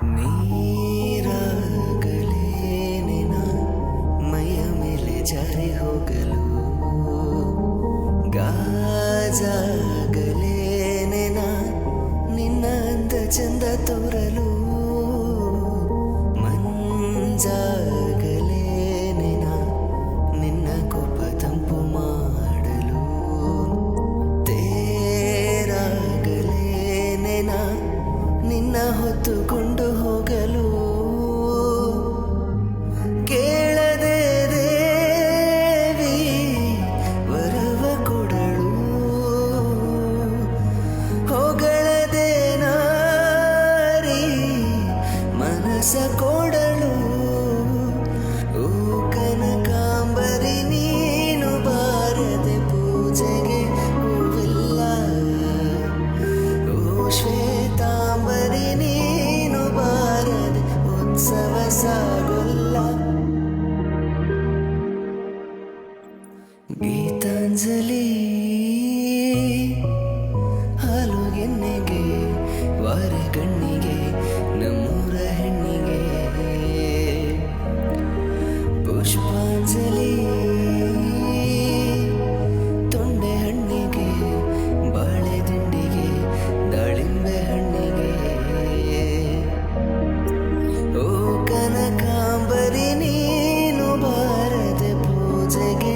ನೀರಾಗಲೇನಿನ ಮೈಯ ಮೇಲೆ ಜಾರಿ ಹೋಗಲು ಗಾಜಾಗಲೇನಿನ ನಿನ್ನ ಅಂದ ಚಂದ ತೋರಲು ಮಂಜಾಗಲೇನಿನ ನಿನ್ನ ಕೋಪ ತಂಪು ಮಾಡಲು ತೇರಾಗಲೇನಿನ ನಿನ್ನ ಹೊತ್ತುಕೊಂಡು ಹೋಗಲು ಕೇಳದೆ ದೇವಿ ವರವ ಕೊಡಳು ಹೊಗಳದೆ ನಾರಿ ಮನಸ ಕೊಡಲು ಓ ಕನಕಾಂಬರಿ ನೀನು ಬಾರದೆ ಪೂಜೆಗೆ ಹೂವಿಲ್ಲ ಓ ಶ್ವೇತಾಂಬರಿ ನೀನು ಬಾರದೆ ಉತ್ಸವ ಸಾಗೊಲ್ಲ ಗೀತಾಂಜಲಿ ಹಾಲು ಎಣ್ಣೆಗೆ ವಾರ ಕಣ್ಣಿಗೆ ನಮ್ಮೂರ ಹೆಣ್ಣಿಗೆ ಪುಷ್ಪಾಂಜಲಿ ತೊಂಡೆ ಹಣ್ಣಿಗೆ ಬಾಳೆ ದಿಂಡಿಗೆ ದಾಳಿಂಬೆ ಹಣ್ಣಿಗೆ ಓ ಕನಕಾಂಬರಿ ನೀನು ಬಾರದೆ ಪೂಜೆಗೆ